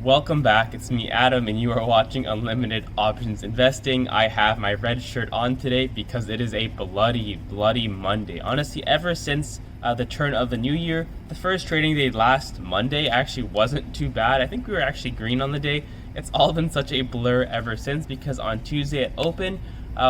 Welcome back. It's me, Adam, and you are watching Unlimited Options Investing. I have my red shirt on today because it is a bloody Monday. Honestly, ever since the turn of the new year, the first trading day last Monday actually wasn't too bad. I think we were actually green on the day. It's all been such a blur ever since because on Tuesday at open,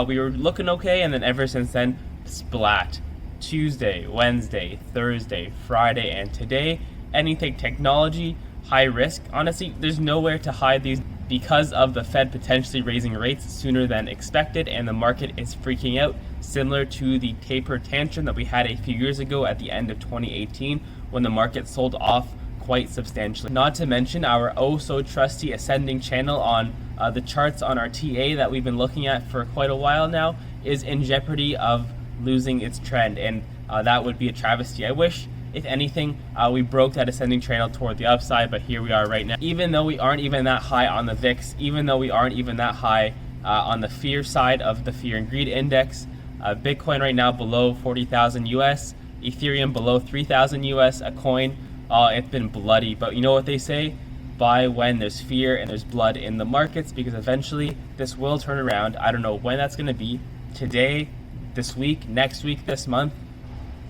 we were looking okay, and then ever since then, splat. Tuesday, Wednesday, Thursday, Friday, and today, anything technology, high risk. Honestly, there's nowhere to hide these because of the Fed potentially raising rates sooner than expected, and the market is freaking out, similar to the taper tantrum that we had a few years ago at the end of 2018 when the market sold off quite substantially. Not to mention our oh so trusty ascending channel on the charts on our TA that we've been looking at for quite a while now is in jeopardy of losing its trend, and that would be a travesty. I wish, if anything, we broke that ascending channel toward the upside, but here we are right now. Even though we aren't even that high on the VIX, even though we aren't even that high on the fear side of the fear and greed index, Bitcoin right now below 40,000 US, Ethereum below 3,000 US a coin. It's been bloody, but you know what they say? Buy when there's fear and there's blood in the markets, because eventually this will turn around. I don't know when that's going to be. Today, this week, next week, this month,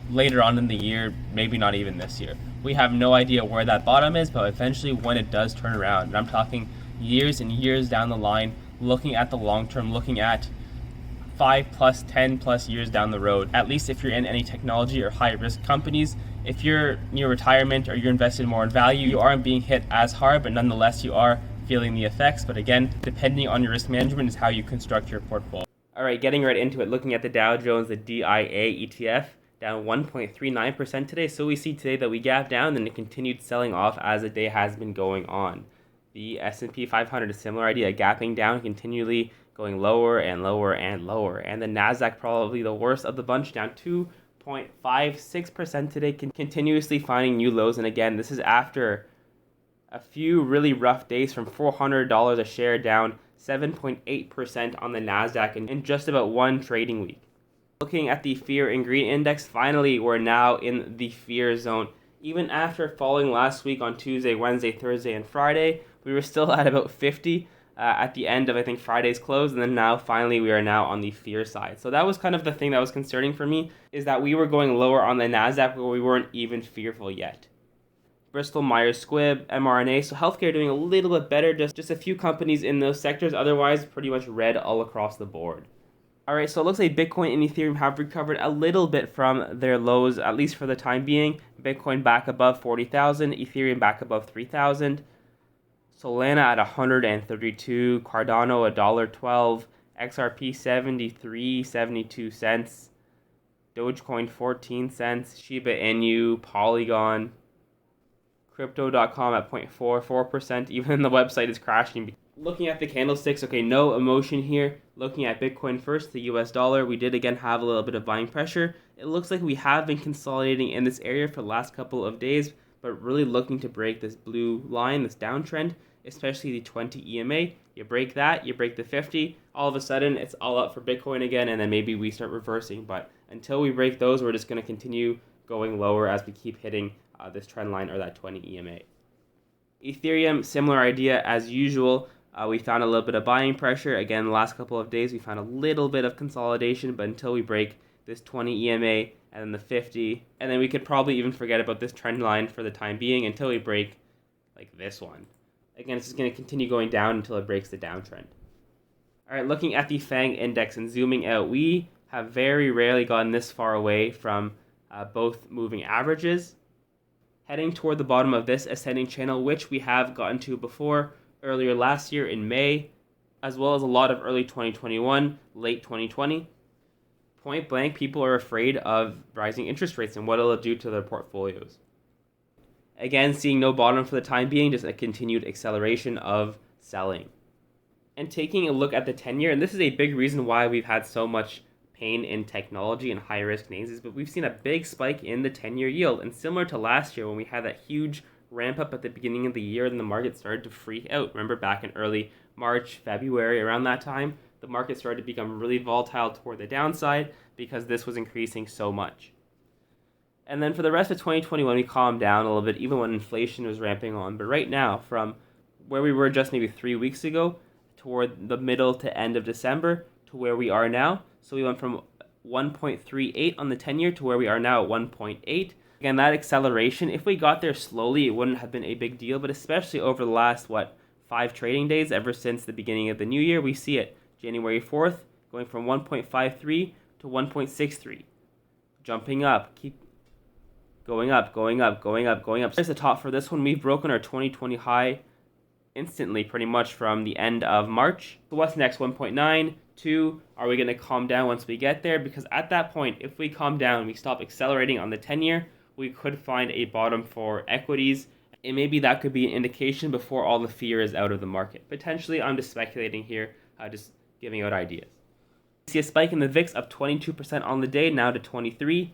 later on in the year, maybe not even this year. We have no idea where that bottom is, but eventually when it does turn around, and I'm talking years and years down the line, looking at the long term, looking at 5 plus 10 plus years down the road, at least if you're in any technology or high risk companies. If you're in your retirement or you're invested more in value, you aren't being hit as hard, but nonetheless you are feeling the effects. But again, depending on your risk management is how you construct your portfolio. All right, getting right into it, looking at the Dow Jones, the DIA ETF, down 1.39% today. So we see today that we gapped down and it continued selling off as the day has been going on. The S&P 500, a similar idea, gapping down, continually going lower and lower and lower. And the Nasdaq, probably the worst of the bunch, down 2.56% today, continuously finding new lows. And again, this is after a few really rough days, from $400 a share down 7.8% on the Nasdaq in just about one trading week. Looking at the fear and greed index, finally we're now in the fear zone. Even after falling last week on Tuesday, Wednesday, Thursday, and Friday, we were still at about 50 at the end of, I think, Friday's close, and then now finally we are now on the fear side. So that was kind of the thing that was concerning for me, is that we were going lower on the Nasdaq where we weren't even fearful yet. Bristol Myers Squibb, mRNA, so healthcare doing a little bit better, just a few companies in those sectors, otherwise pretty much red all across the board. Alright, so it looks like Bitcoin and Ethereum have recovered a little bit from their lows, at least for the time being. Bitcoin back above 40,000, Ethereum back above 3,000. Solana at 132, Cardano $1.12, XRP 73.72 cents, Dogecoin 14 cents, Shiba Inu, Polygon, Crypto.com at 0.44%. Even the website is crashing. Looking at the candlesticks, okay, no emotion here. Looking at Bitcoin first, the US dollar, we did again have a little bit of buying pressure. It looks like we have been consolidating in this area for the last couple of days, but really looking to break this blue line, this downtrend, especially the 20 EMA. You break that, you break the 50, all of a sudden it's all up for Bitcoin again, and then maybe we start reversing. But until we break those, we're just going to continue going lower as we keep hitting this trend line, or that 20 EMA. Ethereum, similar idea as usual. We found a little bit of buying pressure. Again, the last couple of days we found a little bit of consolidation, but until we break this 20 EMA and then the 50, and then we could probably even forget about this trend line for the time being until we break like this one. Again, it's just going to continue going down until it breaks the downtrend. All right, looking at the FANG index and zooming out, we have very rarely gotten this far away from both moving averages, heading toward the bottom of this ascending channel, which we have gotten to before earlier last year in May, as well as a lot of early 2021, late 2020. Point blank, people are afraid of rising interest rates and what it'll do to their portfolios. Again, seeing no bottom for the time being, just a continued acceleration of selling. And taking a look at the 10-year, and this is a big reason why we've had so much pain in technology and high-risk names, is but we've seen a big spike in the 10-year yield. And similar to last year when we had that huge ramp up at the beginning of the year and the market started to freak out. Remember back in early March, February, around that time, the market started to become really volatile toward the downside because this was increasing so much. And then for the rest of 2021, we calmed down a little bit, even when inflation was ramping on. But right now, from where we were just maybe 3 weeks ago toward the middle to end of December to where we are now. So we went from 1.38 on the 10-year to where we are now at 1.8. Again, that acceleration, if we got there slowly, it wouldn't have been a big deal, but especially over the last, 5 trading days, ever since the beginning of the new year, we see it. January 4th, going from 1.53 to 1.63. Jumping up, keep going up, going up, going up, going up. There's the top for this one. We've broken our 2020 high instantly, pretty much from the end of March. So what's next? 1.9, 2. Are we going to calm down once we get there? Because at that point, if we calm down, we stop accelerating on the 10-year, we could find a bottom for equities. And maybe that could be an indication before all the fear is out of the market. Potentially, I'm just speculating here, just giving out ideas. We see a spike in the VIX up 22% on the day, now to 23.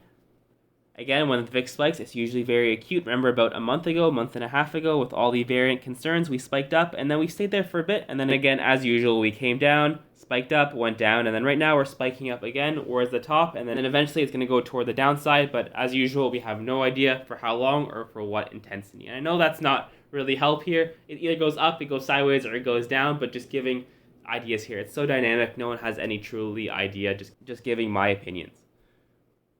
Again, when the VIX spikes, it's usually very acute. Remember about a month and a half ago, with all the variant concerns, we spiked up and then we stayed there for a bit. And then again, as usual, we came down, spiked up, went down. And then right now we're spiking up again towards the top. And then eventually it's going to go toward the downside. But as usual, we have no idea for how long or for what intensity. And I know that's not really help here. It either goes up, it goes sideways, or it goes down. But just giving ideas here. It's so dynamic. No one has any truly idea. Just giving my opinions.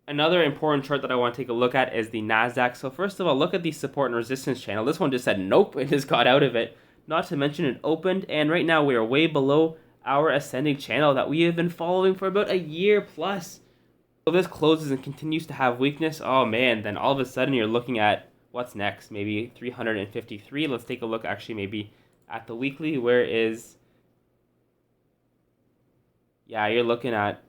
Another important chart that I want to take a look at is the Nasdaq. So first of all, look at the support and resistance channel. This one just said nope, it just got out of it. Not to mention it opened, and right now we are way below our ascending channel that we have been following for about a year plus. So this closes and continues to have weakness. Oh man, then all of a sudden you're looking at what's next? Maybe 353. Let's take a look actually maybe at the weekly. Where is... Yeah, you're looking at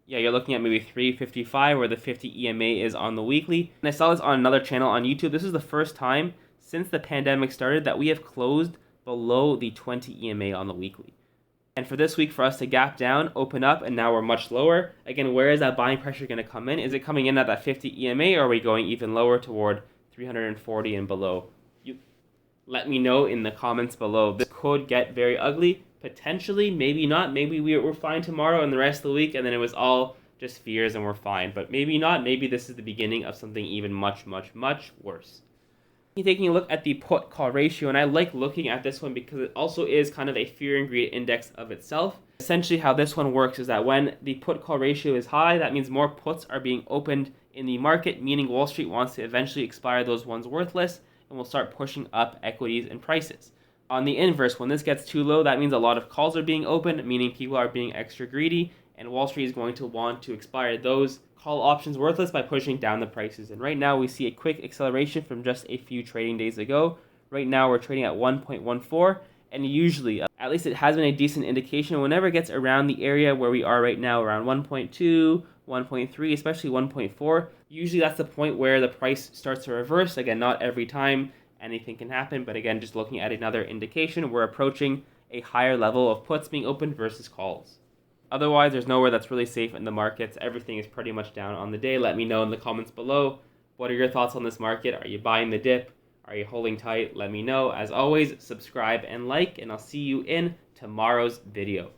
maybe 355 where the 50 EMA is on the weekly. And I saw this on another channel on YouTube. This is the first time since the pandemic started that we have closed below the 20 EMA on the weekly. And for this week, for us to gap down, open up, and now we're much lower. Again, where is that buying pressure going to come in? Is it coming in at that 50 EMA, or are we going even lower toward 340 and below? You let me know in the comments below. This could get very ugly. Potentially, maybe not. Maybe we're fine tomorrow and the rest of the week, and then it was all just fears and we're fine. But maybe not. Maybe this is the beginning of something even much, much, much worse. Taking a look at the put-call ratio, and I like looking at this one because it also is kind of a fear and greed index of itself. Essentially, how this one works is that when the put-call ratio is high, that means more puts are being opened in the market, meaning Wall Street wants to eventually expire those ones worthless and will start pushing up equities and prices. On the inverse, when this gets too low, that means a lot of calls are being opened, meaning people are being extra greedy, and Wall Street is going to want to expire those call options worthless by pushing down the prices. And right now, we see a quick acceleration from just a few trading days ago. Right now, we're trading at 1.14, and usually, at least it has been a decent indication, whenever it gets around the area where we are right now, around 1.2, 1.3, especially 1.4, usually that's the point where the price starts to reverse. Again, not every time. Anything can happen, but again, just looking at another indication, we're approaching a higher level of puts being opened versus calls. Otherwise, there's nowhere that's really safe in the markets. Everything is pretty much down on the day. Let me know in the comments below. What are your thoughts on this market? Are you buying the dip? Are you holding tight? Let me know. As always, subscribe and like, and I'll see you in tomorrow's video.